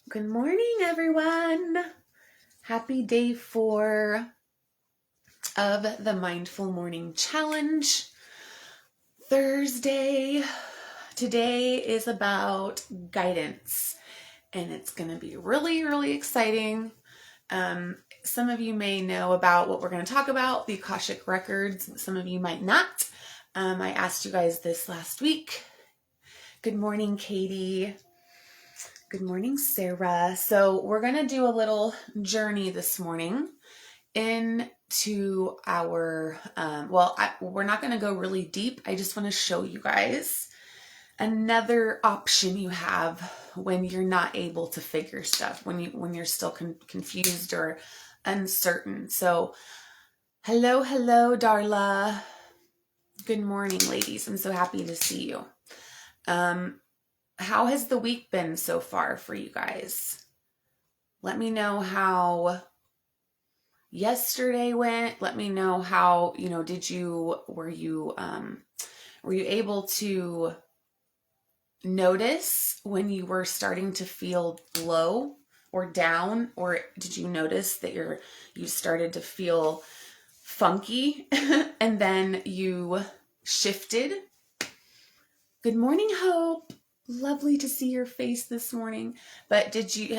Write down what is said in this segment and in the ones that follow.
Good morning, everyone. Happy day 4 of the Mindful Morning Challenge. Thursday. Today is about guidance, and it's going to be really, really exciting. Some of you may know about what we're going to talk about, the Akashic records. Some of you might not. I asked you guys this last week. Good morning, Katie. Good morning, Sarah. So we're going to do a little journey this morning into our, we're not going to go really deep. I just want to show you guys another option you have when you're not able to figure stuff, when you're still confused or uncertain. So hello, Darla. Good morning, ladies. I'm so happy to see you. How has the week been so far for you guys? Let me know how yesterday went. Let me know how, were you able to notice when you were starting to feel low or down, or did you notice that you started to feel funky and then you shifted? Good morning, Hope. Lovely to see your face this morning. But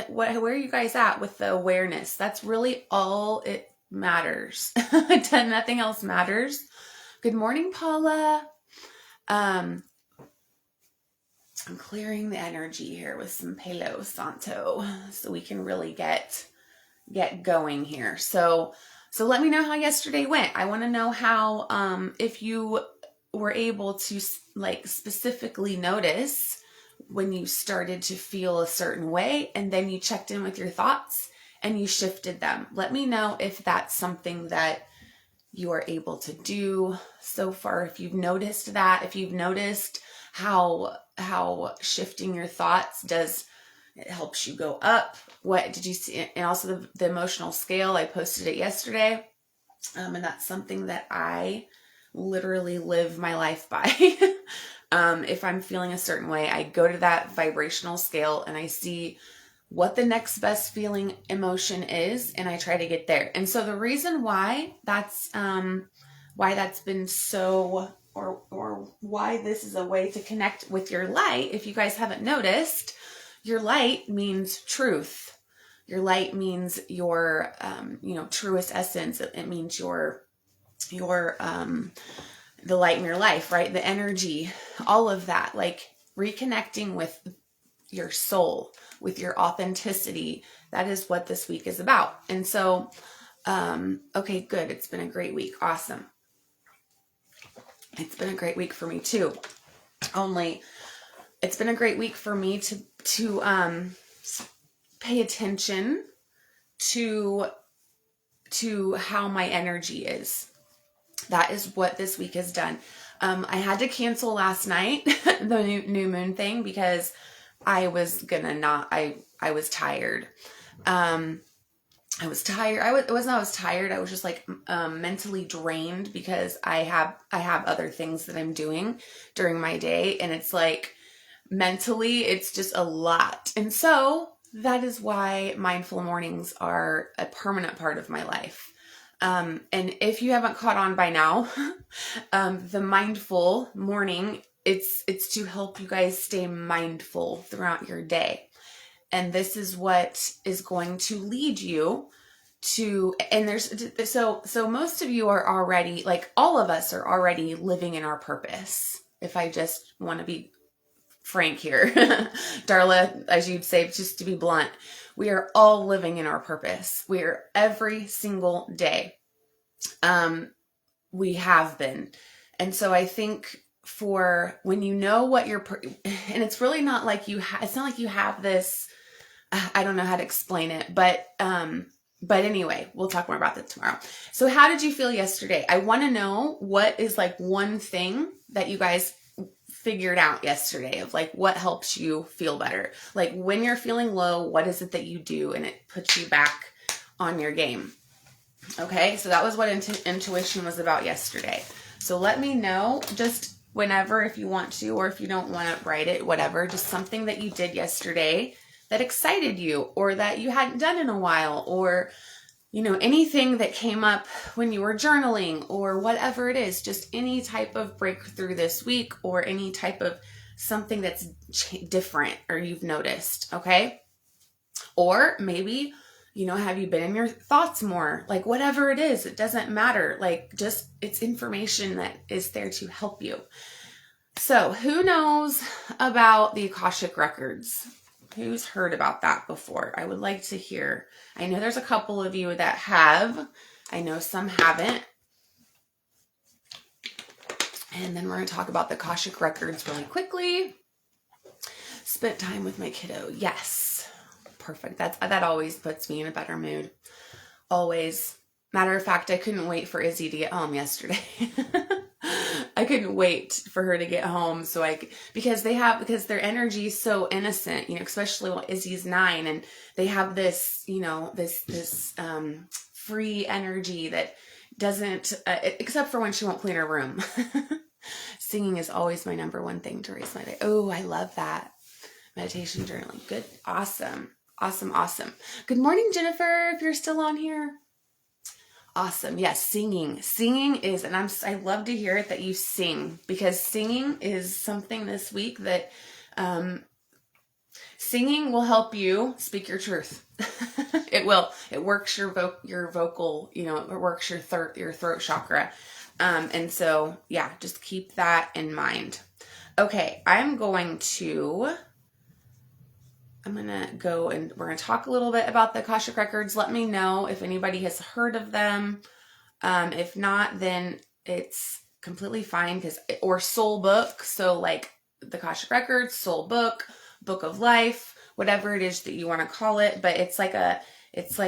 where are you guys at with the awareness? That's really all it matters. Nothing else matters. Good morning, Paula. I'm clearing the energy here with some Palo Santo so we can really get going here. So let me know how yesterday went. I want to know how, if you were able to specifically notice when you started to feel a certain way and then you checked in with your thoughts and you shifted them. Let me know if that's something that you are able to do so far. If you've noticed that, if you've noticed how shifting your thoughts it helps you go up. What did you see? And also the emotional scale, I posted it yesterday. And that's something that I literally live my life by. If I'm feeling a certain way, I go to that vibrational scale and I see what the next best feeling emotion is, and I try to get there. And so the reason why that's been so, or why this is a way to connect with your light, if you guys haven't noticed, your light means truth. Your light means your, truest essence. It means your the light in your life, right? The energy, all of that, like reconnecting with your soul, with your authenticity. That is what this week is about. And so, okay, good. It's been a great week. Awesome. It's been a great week for me too. It's been a great week for me to pay attention to how my energy is. That is what this week has done. I had to cancel last night, the new moon thing, because I was I was tired. I was tired. I was tired. I was just mentally drained because I have other things that I'm doing during my day. And it's mentally, it's just a lot. And so that is why mindful mornings are a permanent part of my life. And if you haven't caught on by now, the mindful morning, it's to help you guys stay mindful throughout your day. And this is what is going to lead you to, and so most of you are already, all of us are already living in our purpose. If I just want to be frank here, Darla, as you'd say, just to be blunt, we are all living in our purpose. We are every single day. We have been. And so I think for when you know what and it's really not like it's not like you have this, I don't know how to explain it, but anyway, we'll talk more about that tomorrow. So how did you feel yesterday? I want to know what is one thing that you guys figured out yesterday of what helps you feel better. When you're feeling low, what is it that you do and it puts you back on your game? Okay, so that was what intuition was about yesterday. So let me know just whenever, if you want to, or if you don't want to write it, whatever, just something that you did yesterday that excited you or that you hadn't done in a while, or anything that came up when you were journaling or whatever it is, just any type of breakthrough this week or any type of something that's different or you've noticed, okay? Or maybe, have you been in your thoughts more? Like whatever it is, it doesn't matter. Like just it's information that is there to help you. So who knows about the Akashic records? Who's heard about that before? I would like to hear. I know there's a couple of you that have. I know some haven't. And then we're going to talk about the Akashic records really quickly. Spent time with my kiddo. Yes. Perfect. That always puts me in a better mood. Always. Matter of fact, I couldn't wait for Izzy to get home yesterday. I couldn't wait for her to get home because their energy is so innocent, especially when Izzy's 9 and they have this, this free energy that doesn't, except for when she won't clean her room. Singing is always my number one thing to raise my day. Oh, I love that. Meditation journaling. Good. Awesome. Awesome. Awesome. Good morning, Jennifer, if you're still on here. Awesome. Yes, singing. Singing is, and I love to hear it that you sing, because singing is something this week that singing will help you speak your truth. It will. It works your vocal, it works your throat chakra. And so, yeah, just keep that in mind. Okay, I'm going to go and we're going to talk a little bit about the Akashic records. Let me know if anybody has heard of them. If not, then it's completely fine or soul book. So like the Akashic records, soul book, book of life, whatever it is that you want to call it. But it's like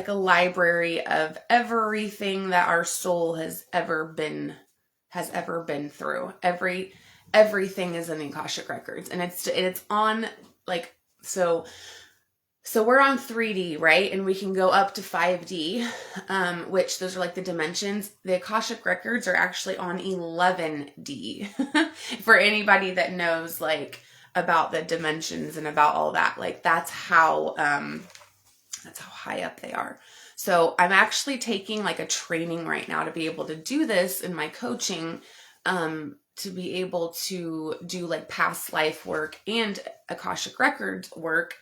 a library of everything that our soul has ever been through. Everything is in the Akashic records, and it's on like, so we're on 3D, right? And we can go up to 5D, which those are like the dimensions. The Akashic records are actually on 11D for anybody that knows like about the dimensions and about all that. Like that's how high up they are. So I'm actually taking like a training right now to be able to do this in my coaching, to be able to do like past life work and Akashic records work.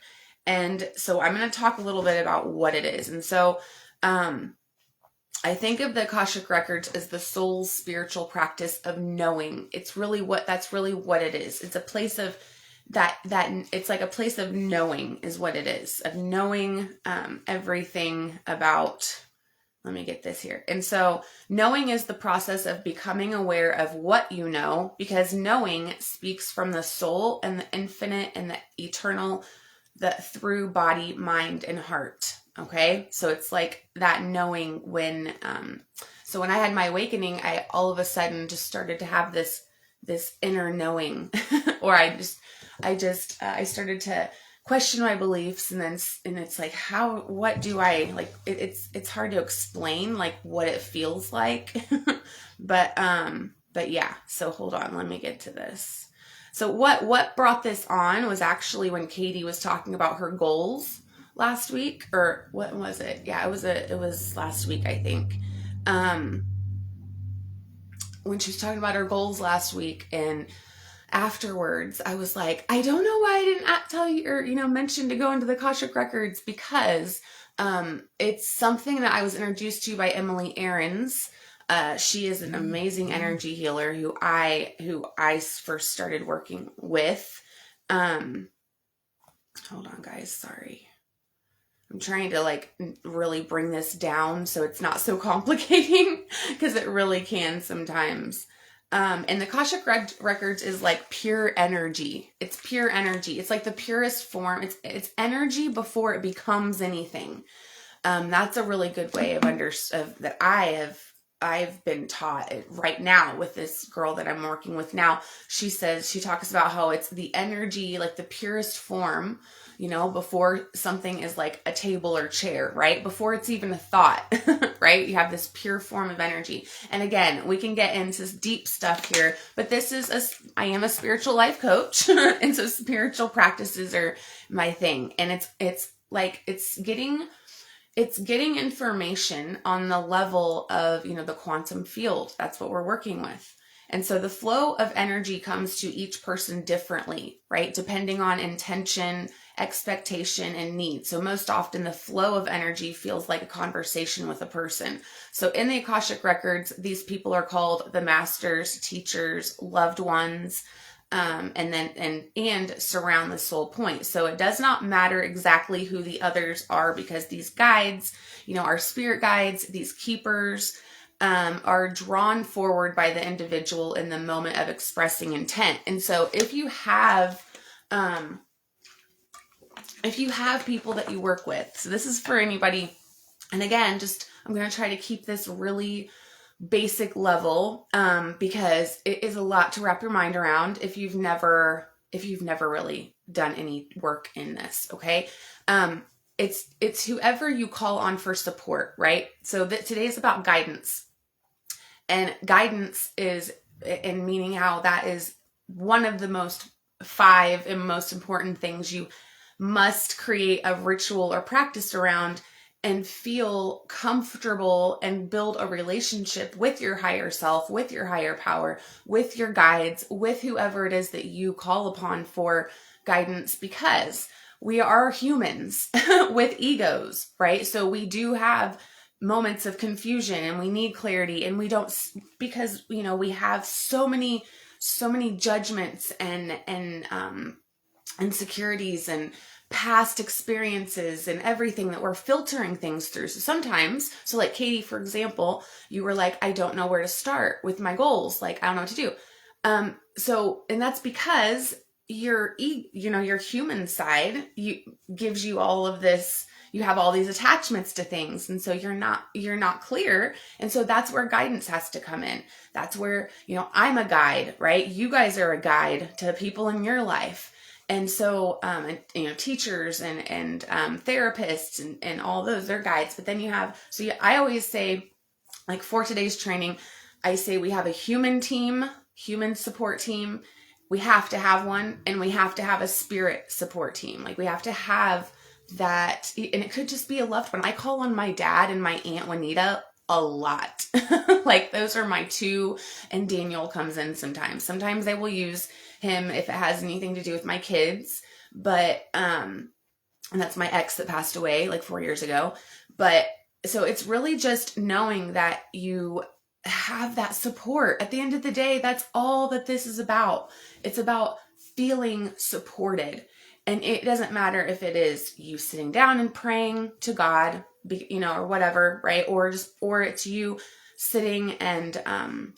And so I'm going to talk a little bit about what it is. And so, I think of the Akashic records as the soul's spiritual practice of knowing. That's really what it is. It's a place of it's like a place of knowing is what it is, of knowing, everything about, let me get this here. And so knowing is the process of becoming aware of what you know, because knowing speaks from the soul and the infinite and the eternal, through body, mind, and heart. Okay. So it's like that knowing so when I had my awakening, I all of a sudden just started to have this inner knowing, or I started to question my beliefs, and it's like, what do I like? It's hard to explain like what it feels like, but yeah. So hold on, let me get to this. So what brought this on was actually when Katie was talking about her goals last week, or what was it? Yeah, it was last week, I think. When she was talking about her goals last week, and afterwards I was like, I don't know why I didn't tell you or mention to go into the Akashic records, because it's something that I was introduced to by Emily Aarons. She is an amazing energy healer who I first started working with. Hold on, guys. Sorry. I'm trying to like really bring this down so it's not so complicating, because it really can sometimes. And the Akashic records is like pure energy. It's pure energy. It's like the purest form. It's energy before it becomes anything. That's a really good way of that I've been taught it right now with this girl that I'm working with now. She talks about how it's the energy, like the purest form, before something is like a table or chair, right? Before it's even a thought, right? You have this pure form of energy. And again, we can get into deep stuff here, but I am a spiritual life coach. And so spiritual practices are my thing. And it's like, it's getting information on the level of, the quantum field. That's what we're working with. And so the flow of energy comes to each person differently, right? Depending on intention, expectation, and need. So most often the flow of energy feels like a conversation with a person. So in the Akashic records, these people are called the masters, teachers, loved ones, and surround the soul point. So it does not matter exactly who the others are, because these guides, our spirit guides, these keepers, are drawn forward by the individual in the moment of expressing intent. And so if you have people that you work with, so this is for anybody, and again, I'm going to try to keep this really basic level, because it is a lot to wrap your mind around if you've never really done any work in this. Okay. It's whoever you call on for support, right? So today is about guidance, and guidance is, and meaning how that is one of the 5 and most important things you must create a ritual or practice around, and feel comfortable and build a relationship with your higher self, with your higher power, with your guides, with whoever it is that you call upon for guidance, because we are humans with egos, right? So we do have moments of confusion, and we need clarity, and we don't, because, we have so many judgments and insecurities and past experiences and everything that we're filtering things through. So sometimes, like Katie, for example, you were like, I don't know where to start with my goals. Like, I don't know what to do. And that's because your human side, gives you all of this, you have all these attachments to things. And so you're not clear. And so that's where guidance has to come in. That's where, I'm a guide, right? You guys are a guide to people in your life. And so, teachers and therapists and all those, they're guides. But then I always say, like for today's training, I say we have a human support team. We have to have one, and we have to have a spirit support team. Like we have to have that, and it could just be a loved one. I call on my dad and my Aunt Juanita a lot. Like those are my 2, and Daniel comes in sometimes. Sometimes I will use him if it has anything to do with my kids, but, and that's my ex that passed away like 4 years ago. But so it's really just knowing that you have that support. At the end of the day, that's all that this is about. It's about feeling supported. And it doesn't matter if it is you sitting down and praying to God, or whatever, right? Or it's you sitting and,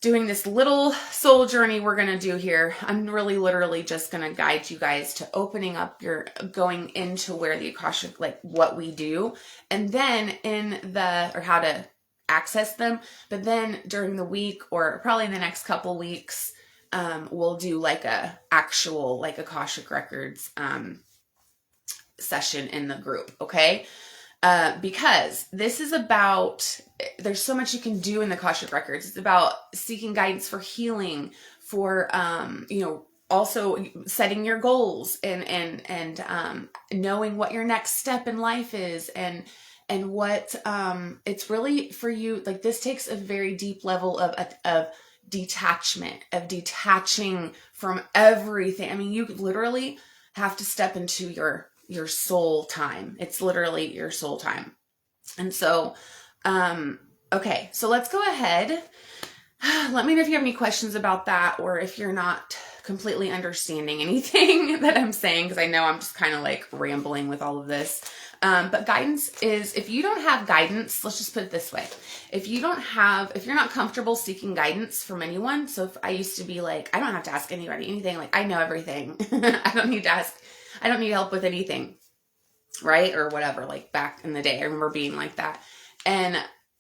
doing this little soul journey we're going to do here. I'm really literally just going to guide you guys to opening up going into where the Akashic, like what we do, and then or how to access them. But then during the week, or probably in the next couple weeks, we'll do like a actual, like Akashic records, session in the group. Okay. Because this is about, there's so much you can do in the Akashic records. It's about seeking guidance for healing, for, also setting your goals and knowing what your next step in life is, and what, it's really for you. Like this takes a very deep level of detachment, of detaching from everything. I mean, you literally have to step into your soul time. It's literally your soul time. And so, okay, so let's go ahead. Let me know if you have any questions about that, or if you're not completely understanding anything that I'm saying, because I know I'm just kind of like rambling with all of this. But guidance is, if you don't have guidance, let's just put it this way. If you're not comfortable seeking guidance from anyone, so if I used to be like, I don't have to ask anybody anything, like I know everything. I don't need help with anything, right? Or whatever, like back in the day, I remember being like that. And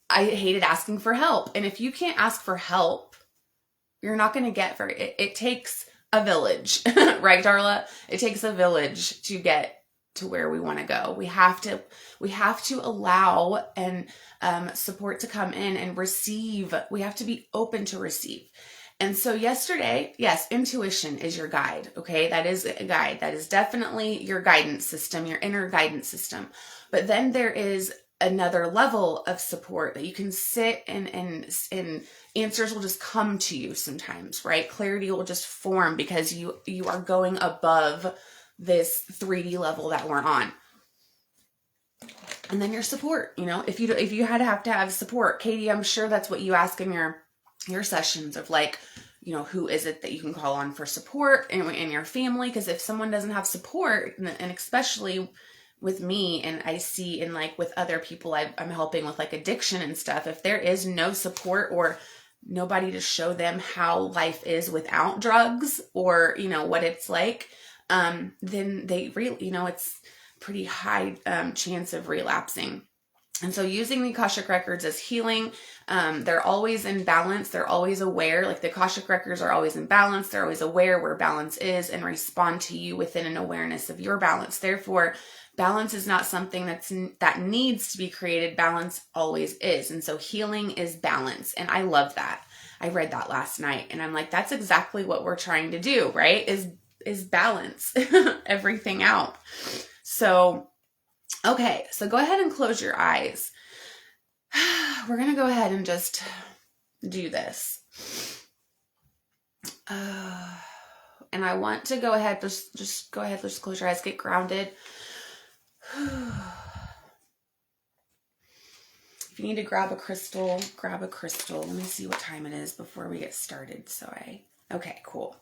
I hated asking for help. And if you can't ask for help, you're not going to get it takes a village, right, Darla? It takes a village to get to where we want to go. We have to allow and support to come in and receive. We have to be open to receive. And so yesterday, yes, intuition is your guide. Okay. That is a guide. That is definitely your guidance system, your inner guidance system. But then there is another level of support that you can sit and answers will just come to you sometimes, right? Clarity will just form because you are going above this 3D level that we're on. And then your support, if you have to have support, Katie, I'm sure that's what you ask in your sessions of like, who is it that you can call on for support in your family? Because if someone doesn't have support, and especially with me, and I see in like with other people I'm helping with like addiction and stuff, if there is no support or nobody to show them how life is without drugs or, what it's like, then they really, it's pretty high chance of relapsing. And so using the Akashic records as healing, they're always in balance. They're always aware, like the Akashic records are always in balance. They're always aware where balance is and respond to you within an awareness of your balance. Therefore, balance is not something that needs to be created. Balance always is. And so healing is balance. And I love that. I read that last night and I'm like, that's exactly what we're trying to do, right? Is balance everything out. So, okay. So go ahead and close your eyes. We're going to go ahead and just do this. And I want to go ahead, just go ahead, just close your eyes, get grounded. If you need to grab a crystal, grab a crystal. Let me see what time it is before we get started. Okay, cool.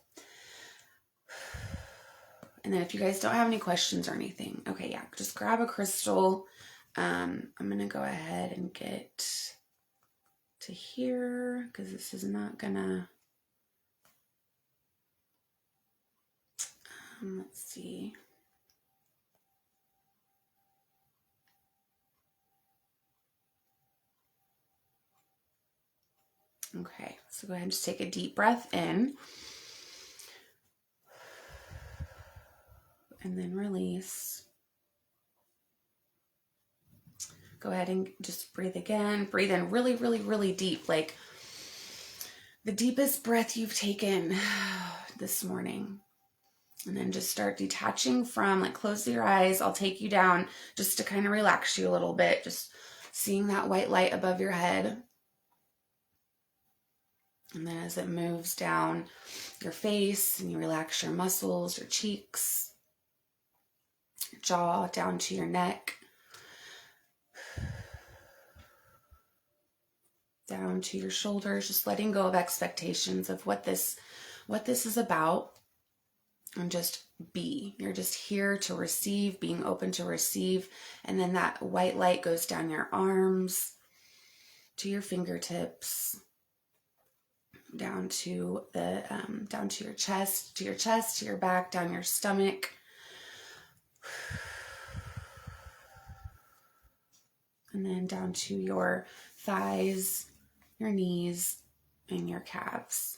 And then if you guys don't have any questions or anything, okay, yeah, just grab a crystal. I'm going to go ahead and get to here because this is not gonna, let's see. Okay, so go ahead and just take a deep breath in. And then release. Go ahead and just breathe again. Breathe in really, really, really deep. Like the deepest breath you've taken this morning. And then just start detaching from, like, close your eyes. I'll take you down just to kind of relax you a little bit. Just seeing that white light above your head. And then as it moves down your face and you relax your muscles, your cheeks, your jaw, down to your neck, down to your shoulders, just letting go of expectations of what this is about. And just be. You're just here to receive, being open to receive. And then that white light goes down your arms, to your fingertips, down to your chest, to your back, down your stomach. And then down to your thighs, your knees, and your calves.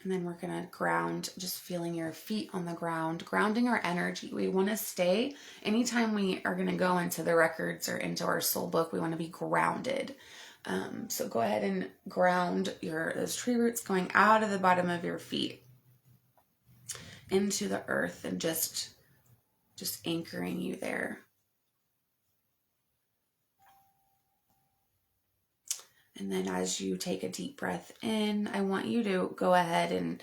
And then we're going to ground, just feeling your feet on the ground, grounding our energy. We want to stay, anytime we are going to go into the records or into our soul book, we want to be grounded. So go ahead and ground those tree roots going out of the bottom of your feet into the earth and just anchoring you there. And then as you take a deep breath in, I want you to go ahead and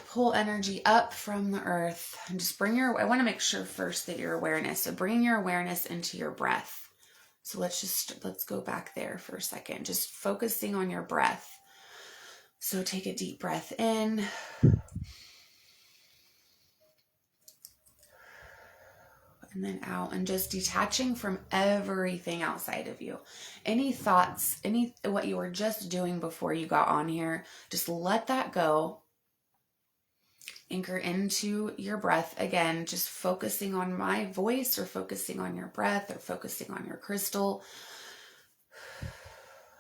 pull energy up from the earth and just I want to make sure first that your awareness, so bring your awareness into your breath. So let's go back there for a second, just focusing on your breath. So take a deep breath in. And then out, and just detaching from everything outside of you. Any thoughts, what you were just doing before you got on here, just let that go. Anchor into your breath again, just focusing on my voice or focusing on your breath or focusing on your crystal.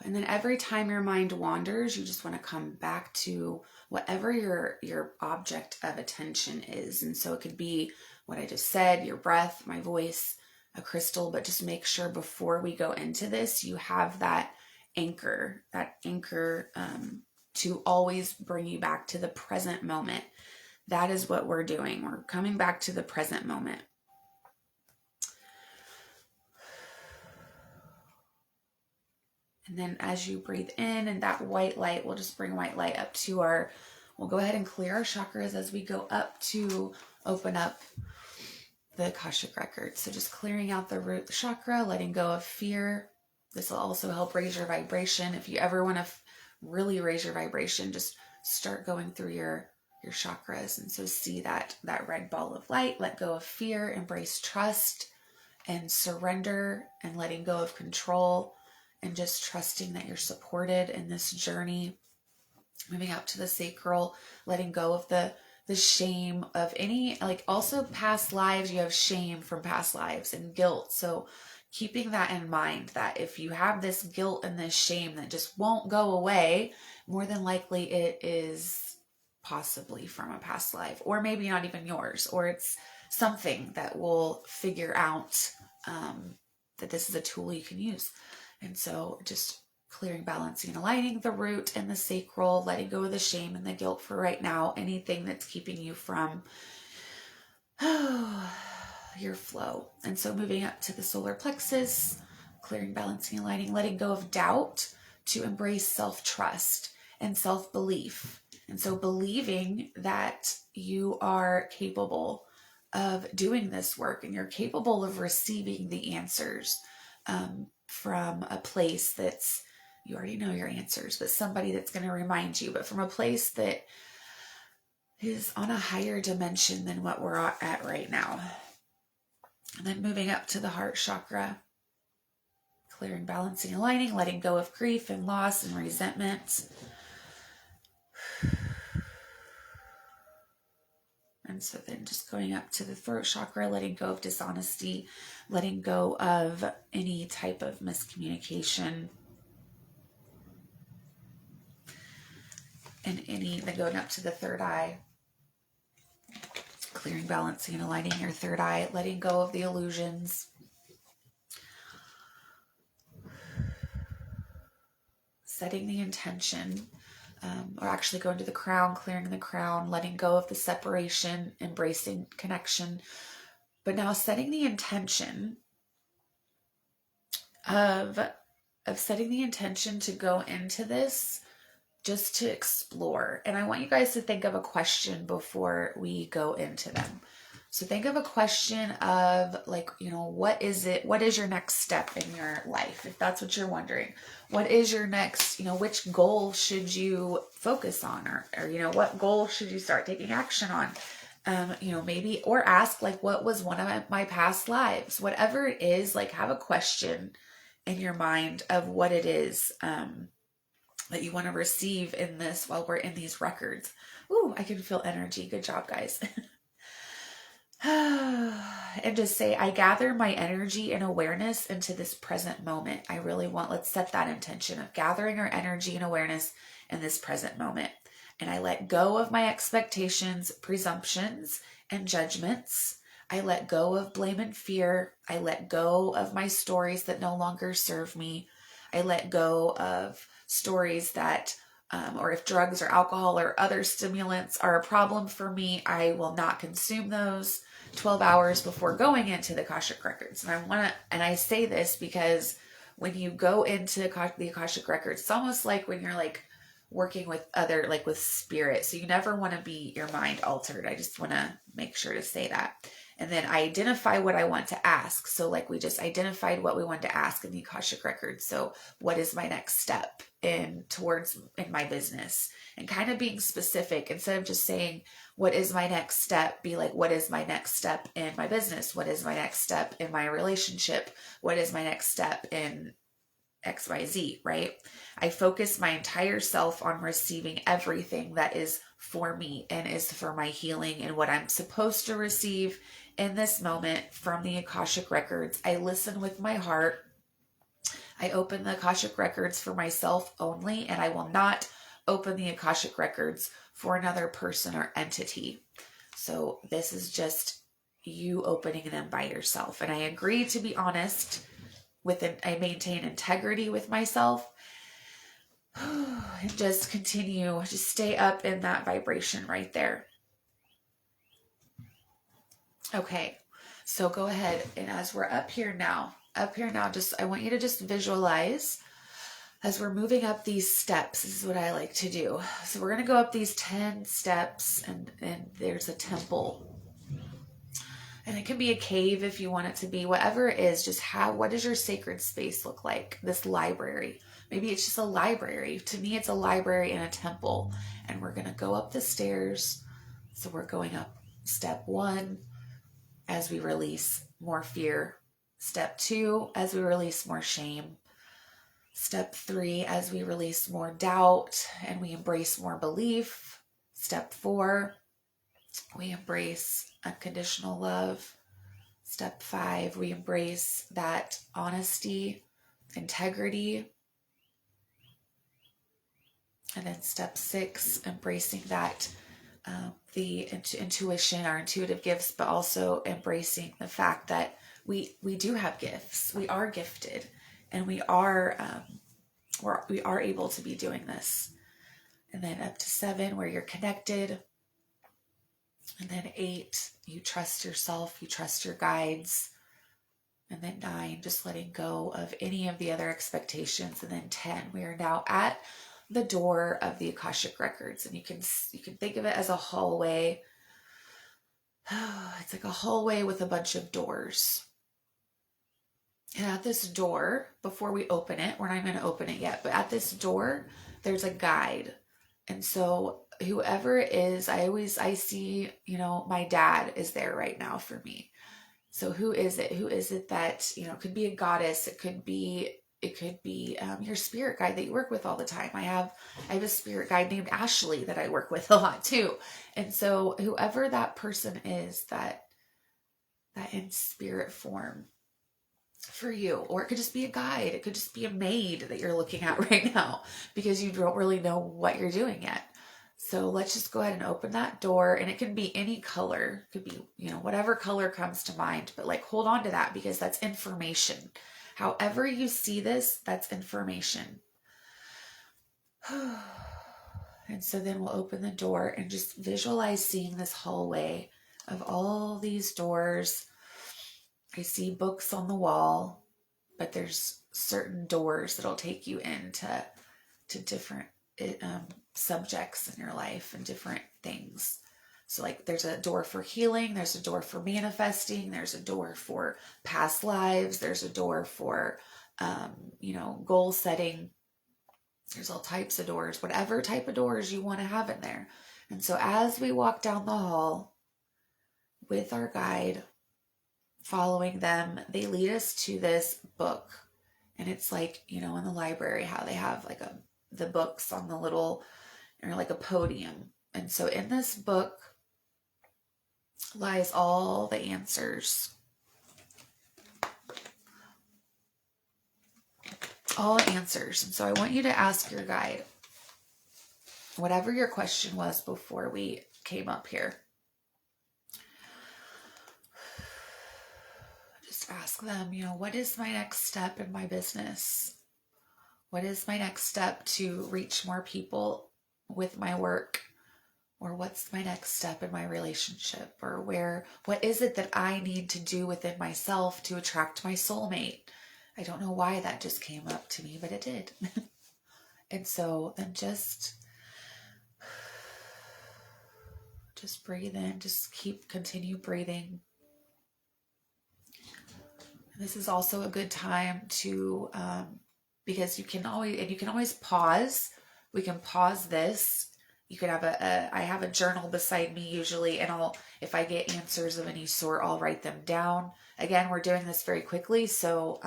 And then every time your mind wanders, you just want to come back to whatever your object of attention is. And so it could be what I just said, your breath, my voice, a crystal, but just make sure before we go into this, you have that that anchor to always bring you back to the present moment. That is what we're doing. We're coming back to the present moment. And then as you breathe in, and that white light, we'll just bring white light up to we'll go ahead and clear our chakras as we go up to open up the Akashic records. So just clearing out the root chakra, letting go of fear. This will also help raise your vibration. If you ever want to really raise your vibration, just start going through your chakras. And so see that red ball of light, let go of fear, embrace trust and surrender and letting go of control and just trusting that you're supported in this journey. Moving up to the sacral, letting go of the shame of any, like also past lives, you have shame from past lives and guilt. So keeping that in mind, that if you have this guilt and this shame that just won't go away, more than likely it is possibly from a past life, or maybe not even yours, or it's something that will figure out that this is a tool you can use. And so just clearing, balancing, and aligning the root and the sacral, letting go of the shame and the guilt for right now, anything that's keeping you from your flow. And so moving up to the solar plexus, clearing, balancing, aligning, letting go of doubt to embrace self-trust and self-belief. And so believing that you are capable of doing this work and you're capable of receiving the answers from a place that's, you already know your answers, but somebody that's going to remind you, but from a place that is on a higher dimension than what we're at right now. And then moving up to the heart chakra, clearing, balancing, aligning, letting go of grief and loss and resentment. And so then just going up to the throat chakra, letting go of dishonesty, letting go of any type of miscommunication. And then going up to the third eye, clearing, balancing, and aligning your third eye, letting go of the illusions. Setting the intention, or actually going to the crown, clearing the crown, letting go of the separation, embracing connection. But now setting the intention of setting the intention to go into this just to explore. And I want you guys to think of a question before we go into them. So think of a question of like, what is it? What is your next step in your life? If that's what you're wondering, what is your next, which goal should you focus on, or what goal should you start taking action on? Maybe, or ask like, what was one of my past lives? Whatever it is, like have a question in your mind of what it is, that you want to receive in this while we're in these records. Ooh, I can feel energy. Good job, guys. And just say, I gather my energy and awareness into this present moment. I really let's set that intention of gathering our energy and awareness in this present moment. And I let go of my expectations, presumptions, and judgments. I let go of blame and fear. I let go of my stories that no longer serve me. I let go of stories that, or if drugs or alcohol or other stimulants are a problem for me, I will not consume those 12 hours before going into the Akashic records. And I say this because when you go into the Akashic records, it's almost like when you're like working with with spirit. So you never want to be your mind altered. I just want to make sure to say that. And then I identify what I want to ask. So like we just identified what we want to ask in the Akashic records. So what is my next step in my business? And kind of being specific instead of just saying, what is my next step? Be like, what is my next step in my business? What is my next step in my relationship? What is my next step in XYZ, right? I focus my entire self on receiving everything that is for me and is for my healing and what I'm supposed to receive in this moment from the Akashic records. I listen with my heart. I open the Akashic records for myself only, and I will not open the Akashic records for another person or entity. So this is just you opening them by yourself. And I agree to be honest I maintain integrity with myself. And just continue, just stay up in that vibration right there. Okay, so go ahead, and as we're up here now, just I want you to just visualize as we're moving up these steps. This is what I like to do. So we're going to go up these 10 steps, and there's a temple. And it can be a cave if you want it to be, whatever it is. Just what does your sacred space look like? This library. Maybe it's just a library. To me, it's a library and a temple. And we're going to go up the stairs. So we're going up step 1 as we release more fear. Step 2 as we release more shame. Step 3 as we release more doubt and we embrace more belief. Step 4, we embrace unconditional love. Step 5, we embrace that honesty, integrity. And then step 6, embracing that the intuition, our intuitive gifts, but also embracing the fact that we do have gifts. We are gifted, and we are able to be doing this. And then up to 7, where you're connected. And then 8, you trust yourself, you trust your guides. And then 9, just letting go of any of the other expectations. And then 10, we are now at the door of the Akashic records. And you can think of it as a hallway. It's like a hallway with a bunch of doors. And at this door, before we open it, we're not going to open it yet, but at this door, there's a guide. And so whoever it is, I see, my dad is there right now for me. So who is it? Who is it that, it could be a goddess. It could be your spirit guide that you work with all the time. I have a spirit guide named Ashley that I work with a lot too. And so whoever that person is, that in spirit form for you, or it could just be a guide. It could just be a maid that you're looking at right now because you don't really know what you're doing yet. So let's just go ahead and open that door, and it can be any color. It could be, whatever color comes to mind, but hold on to that because that's information. However you see this, that's information. And so then we'll open the door and just visualize seeing this hallway of all these doors. I see books on the wall, but there's certain doors that'll take you into different subjects in your life and different things. So there's a door for healing, there's a door for manifesting, there's a door for past lives, there's a door for, goal setting. There's all types of doors, whatever type of doors you want to have in there. And so as we walk down the hall with our guide, following them, they lead us to this book. And it's in the library, how they have the books on the little, or a podium. And so in this book lies all the answers. All answers. And so I want you to ask your guide, whatever your question was before we came up here. Just ask them, what is my next step in my business? What is my next step to reach more people with my work? Or what's my next step in my relationship? Or what is it that I need to do within myself to attract my soulmate? I don't know why that just came up to me, but it did. And so then just breathe in, just continue breathing. This is also a good time to, because you can always pause. We can pause this. You could have I have a journal beside me usually, and if I get answers of any sort, I'll write them down. Again, we're doing this very quickly, so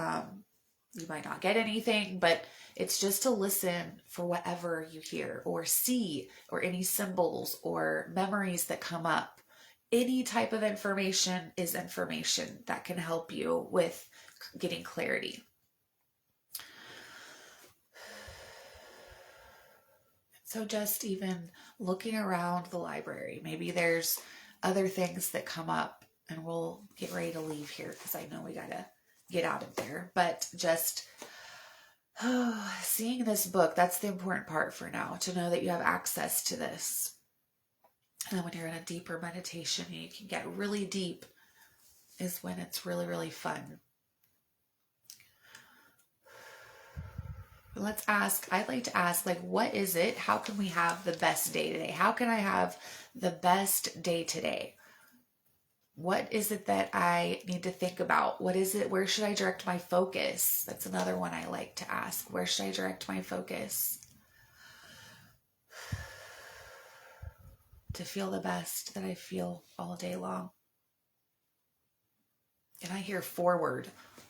you might not get anything, but it's just to listen for whatever you hear or see, or any symbols or memories that come up. Any type of information is information that can help you with getting clarity. So just even looking around the library, maybe there's other things that come up, and we'll get ready to leave here because I know we gotta get out of there. But just Seeing this book, that's the important part for now, to know that you have access to this. And then when you're in a deeper meditation and you can get really deep is when it's really, really fun. Let's ask, I'd like to ask, like, what is it? How can we have the best day today? How can I have the best day today? What is it that I need to think about? What is it? Where should I direct my focus? That's another one I like to ask. Where should I direct my focus? To feel the best that I feel all day long. And I hear forward.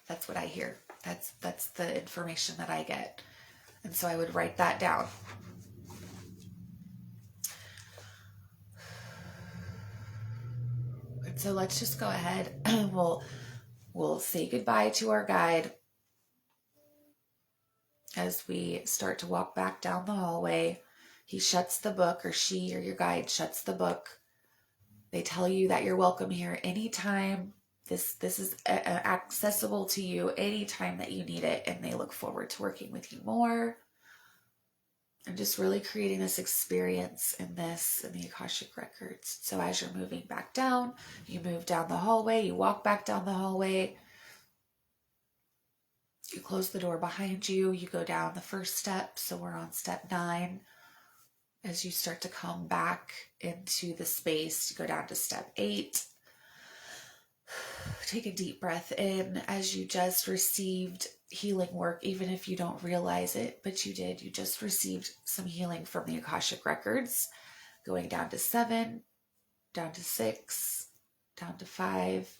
That's what I hear. That's the information that I get. And so I would write that down. And so let's just go ahead and we'll say goodbye to our guide as we start to walk back down the hallway. He shuts the book, or she or your guide shuts the book. They tell you that you're welcome here anytime. This is accessible to you anytime that you need it, and they look forward to working with you more. And just really creating this experience in the Akashic Records. So as you're moving back down, you move down the hallway, you walk back down the hallway, you close the door behind you, you go down the first step. So we're on step 9. As you start to come back into the space, you go down to step 8. Take a deep breath in as you just received healing work, even if you don't realize it, but you did. You just received some healing from the Akashic Records. Going down to 7, down to 6, down to 5.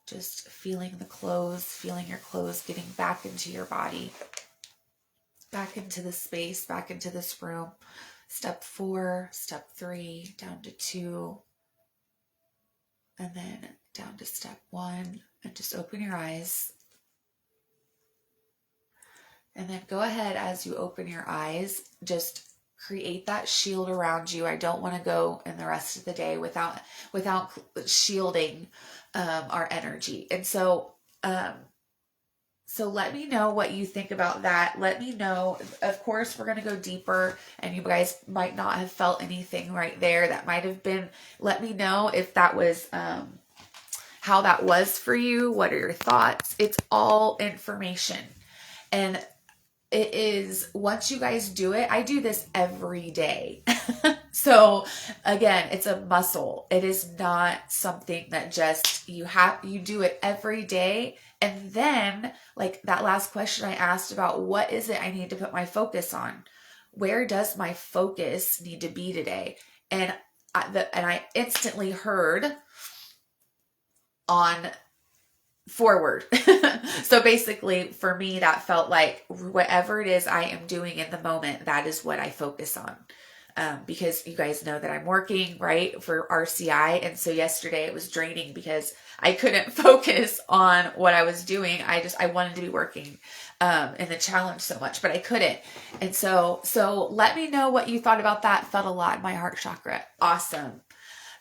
Just feeling the clothes, feeling your clothes getting back into your body, back into the space, back into this room. Step 4, step 3, down to 2, and then down to step 1, and just open your eyes. And then go ahead, as you open your eyes, just create that shield around you. I don't want to go in the rest of the day without shielding our energy. And so let me know what you think about that. Let me know. Of course, we're going to go deeper, and you guys might not have felt anything right there. That might have been, let me know if that was how that was for you. What are your thoughts? It's all information. And it is, once you guys do it, I do this every day. So again, it's a muscle. It is not something that just you do it every day. And then, like that last question I asked about, what is it I need to put my focus on? Where does my focus need to be today? And I instantly heard on forward. So basically for me, that felt like whatever it is I am doing in the moment, that is what I focus on. Because you guys know that I'm working, right, for RCI. And so yesterday it was draining because I couldn't focus on what I was doing. I wanted to be working in the challenge so much, but I couldn't. And so let me know what you thought about that. Felt a lot in my heart chakra. Awesome.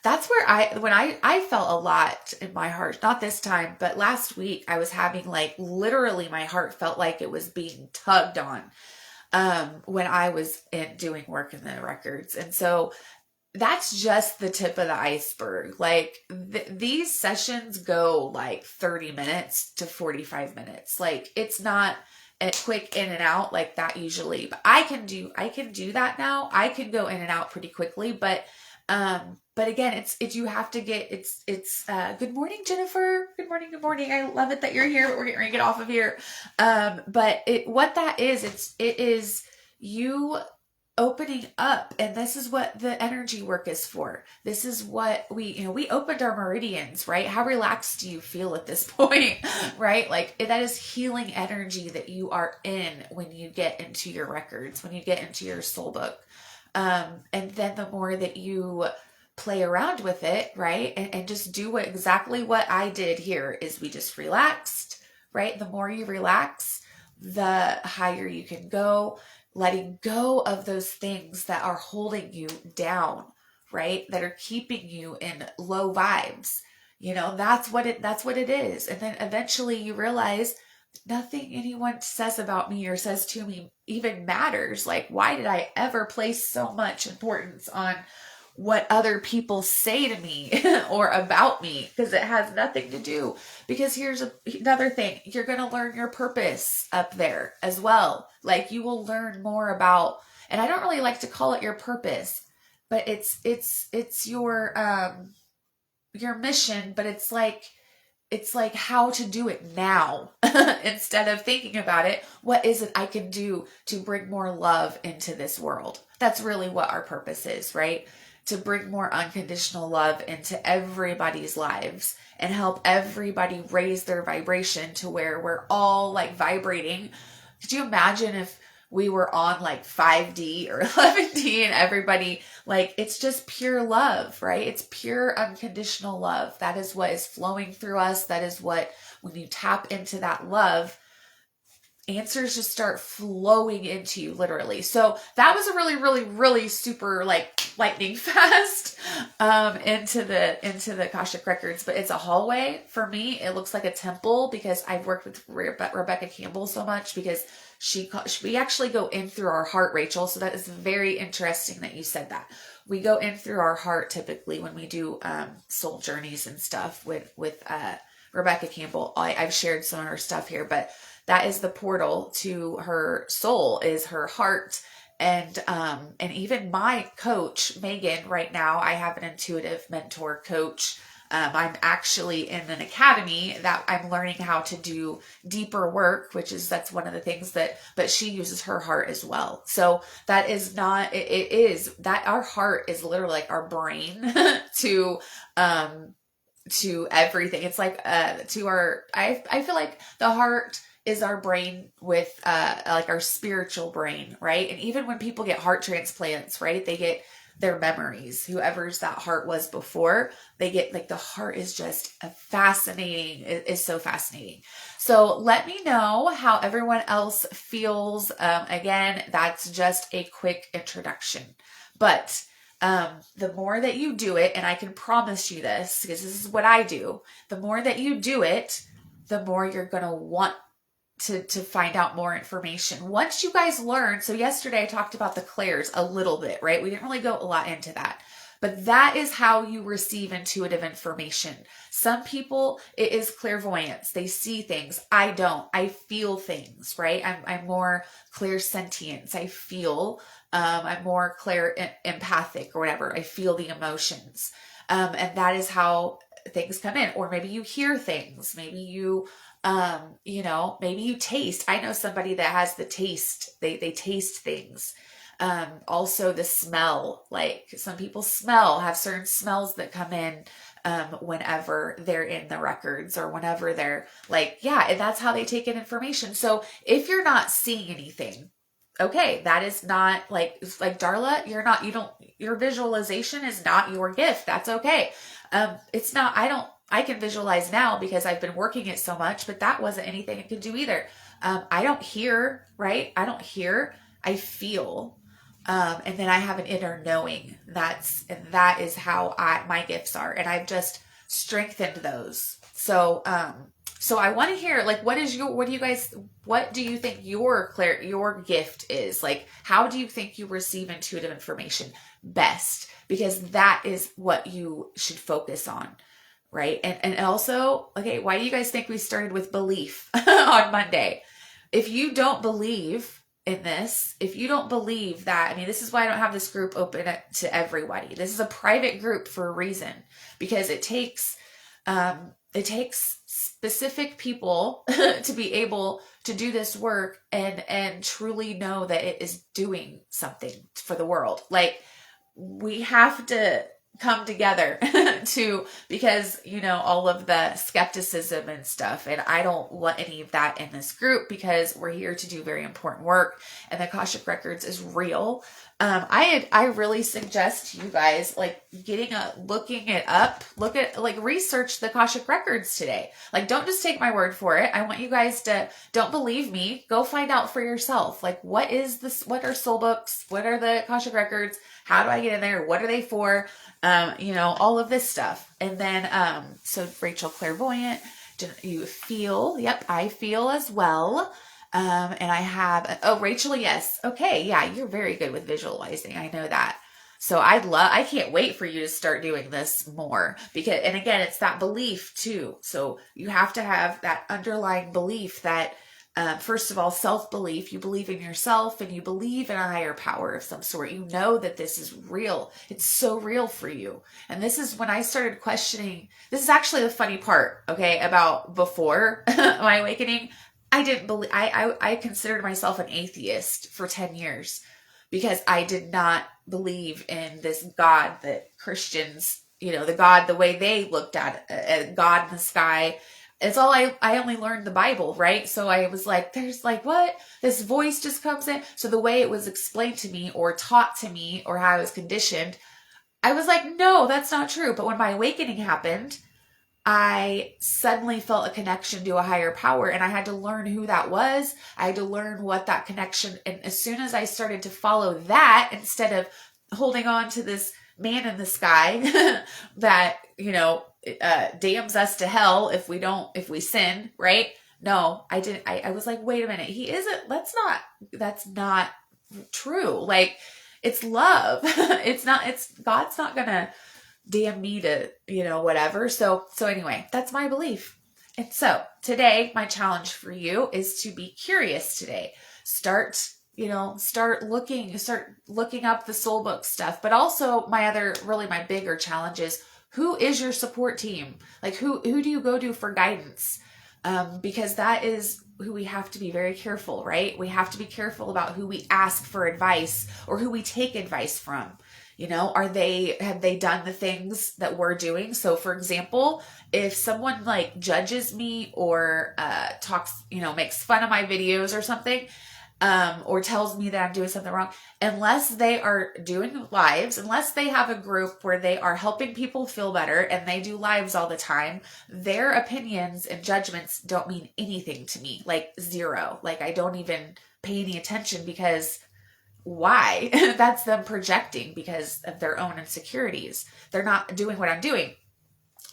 That's where I felt a lot in my heart, not this time, but last week I was having, like, literally my heart felt like it was being tugged on when I was doing work in the records. And so that's just the tip of the iceberg. Like these sessions go like 30 minutes to 45 minutes. Like it's not a quick in and out like that usually, but I can do that now. I can go in and out pretty quickly, but again, it's you have to get, it's good morning, Jennifer. Good morning. I love it that you're here, but we're getting ready to get off of here. But what that is, it is you opening up, and this is what the energy work is for. This is what we opened our meridians, right? How relaxed do you feel at this point, right? Like that is healing energy that you are in when you get into your records, when you get into your soul book. And then the more that you play around with it, right? And just do exactly what I did here is we just relaxed, right? The more you relax, the higher you can go, letting go of those things that are holding you down, right? That are keeping you in low vibes. That's what it is. And then eventually you realize nothing anyone says about me or says to me even matters. Like, why did I ever place so much importance on what other people say to me or about me? Because it has nothing to do. Because here's another thing. You're going to learn your purpose up there as well. Like, you will learn more about, and I don't really like to call it your purpose, but it's your mission, but it's like how to do it now instead of thinking about it. What is it I can do to bring more love into this world? That's really what our purpose is, right? To bring more unconditional love into everybody's lives and help everybody raise their vibration to where we're all like vibrating. Could you imagine if we were on like 5D or 11D and everybody, like, it's just pure love, right? It's pure unconditional love. That is what is flowing through us. That is what, when you tap into that love, answers just start flowing into you, literally. So that was a really, really, really super like lightning fast into the Akashic records. But it's a hallway for me. It looks like a temple because I've worked with Rebecca Campbell so much, because we actually go in through our heart, Rachel. So that is very interesting that you said that. We go in through our heart typically when we do soul journeys and stuff with Rebecca Campbell. I've shared some of her stuff here, but that is the portal to her soul, is her heart. And even my coach, Megan, right now, I have an intuitive mentor coach. I'm actually in an academy that I'm learning how to do deeper work, that's one of the things but she uses her heart as well. So that is not, it is that our heart is literally like our brain to everything. It's like, to our, I feel like the heart is our brain with, like our spiritual brain, right? And even when people get heart transplants, right, they get their memories, whoever's that heart was before, they get like, the heart is just fascinating. It is so fascinating. So let me know how everyone else feels. Again, that's just a quick introduction, but the more that you do it, and I can promise you this, because this is what I do, the more that you do it, the more you're going to want to find out more information. Once you guys learn, so yesterday I talked about the clairs a little bit, right? We didn't really go a lot into that, but that is how you receive intuitive information. Some people, it is clairvoyance. They see things. I don't. I feel things, right? I'm more clairsentience. I feel, I'm more empathic or whatever. I feel the emotions. And that is how things come in. Or maybe you hear things. Maybe you, maybe you taste. I know somebody that has the taste. They taste things. Also the smell, like some people have certain smells that come in, whenever they're in the records or whenever they're like, yeah, and that's how they take in information. So if you're not seeing anything, okay, that is not like Darla, your visualization is not your gift. That's okay. It's not, I can visualize now because I've been working it so much, but that wasn't anything I could do either. I don't hear, right? I don't hear, I feel. And then I have an inner knowing. That is how my gifts are. And I've just strengthened those. So I want to hear, like, what do you think your gift is? Like, how do you think you receive intuitive information best? Because that is what you should focus on. Right. And also, okay, why do you guys think we started with belief on Monday? If you don't believe in this, if you don't believe that, I mean, this is why I don't have this group open to everybody. This is a private group for a reason, because it takes specific people to be able to do this work and truly know that it is doing something for the world. Like, we have to come together because, all of the skepticism and stuff. And I don't want any of that in this group, because we're here to do very important work, and the Akashic Records is real. I really suggest you guys like looking it up, research the Akashic Records today. Like, don't just take my word for it. I want you guys to, don't believe me, go find out for yourself. Like, what is this? What are soul books? What are the Akashic Records? How do I get in there? What are they for? All of this stuff. And then, so Rachel, clairvoyant. You feel, yep, I feel as well. And I have, oh, Rachel, yes. Okay. Yeah. You're very good with visualizing. I know that. So I can't wait for you to start doing this more because, and again, it's that belief too. So you have to have that underlying belief that, first of all, self-belief, you believe in yourself and you believe in a higher power of some sort. You know that this is real. It's so real for you. And this is when I started questioning, this is actually the funny part, okay, about before my awakening. I didn't believe, I considered myself an atheist for 10 years because I did not believe in this God that Christians, the God, the way they looked at God in the sky. It's all I only learned the Bible, right? So I was like, there's like, what? This voice just comes in. So the way it was explained to me or taught to me or how I was conditioned, I was like, no, that's not true. But when my awakening happened, I suddenly felt a connection to a higher power and I had to learn who that was. I had to learn what that connection, and as soon as I started to follow that instead of holding on to this man in the sky that, damns us to hell if we sin, right? No, I didn't. I was like, wait a minute. That's not true. Like, it's love. God's not gonna damn me to, whatever. So anyway, that's my belief. And so today, my challenge for you is to be curious today. Start looking up the soul book stuff. But also my bigger challenge is, who is your support team? Like who do you go to for guidance? Because that is who we have to be very careful, right? We have to be careful about who we ask for advice or who we take advice from. Have they done the things that we're doing? So for example, if someone like judges me or talks, makes fun of my videos or something, or tells me that I'm doing something wrong, unless they are doing lives, unless they have a group where they are helping people feel better and they do lives all the time, their opinions and judgments don't mean anything to me, like zero. Like I don't even pay any attention because why? That's them projecting because of their own insecurities. They're not doing what I'm doing.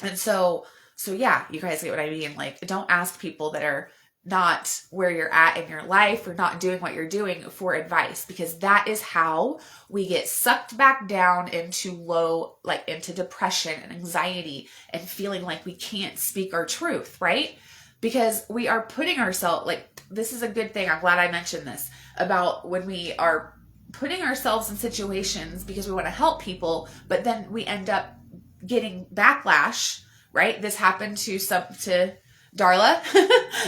And so yeah, you guys get what I mean. Like, don't ask people that are not where you're at in your life or not doing what you're doing for advice, because that is how we get sucked back down into into depression and anxiety and feeling like we can't speak our truth, right? Because we are putting ourselves, this is a good thing. I'm glad I mentioned this about when we are putting ourselves in situations because we want to help people, but then we end up getting backlash, right? This happened to Darla.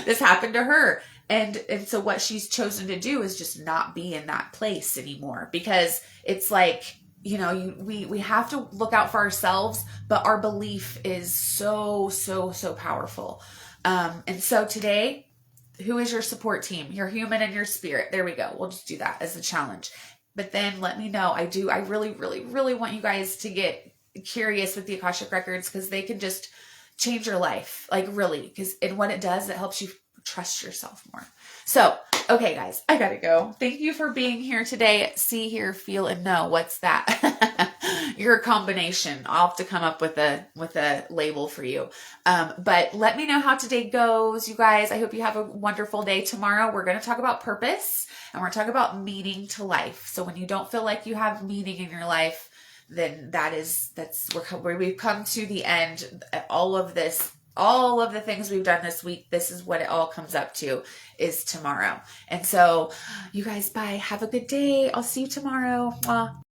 This happened to her. And so what she's chosen to do is just not be in that place anymore, because it's like, we have to look out for ourselves, but our belief is so, so, so powerful. And so today, who is your support team? Your human and your spirit. There we go. We'll just do that as a challenge. But then let me know. I really, really, really want you guys to get curious with the Akashic Records, because they can just change your life. Like really, because what it does, it helps you trust yourself more. So, okay guys, I gotta go. Thank you for being here today. See, hear, feel, and know. What's that? You're a combination. I'll have to come up with a label for you. But let me know how today goes, you guys. I hope you have a wonderful day. Tomorrow, we're going to talk about purpose and we're talking about meaning to life. So when you don't feel like you have meaning in your life, then that's where we've come to the end. All of the things we've done this week, this is what it all comes up to, is tomorrow. And so you guys, bye. Have a good day. I'll see you tomorrow. Mwah.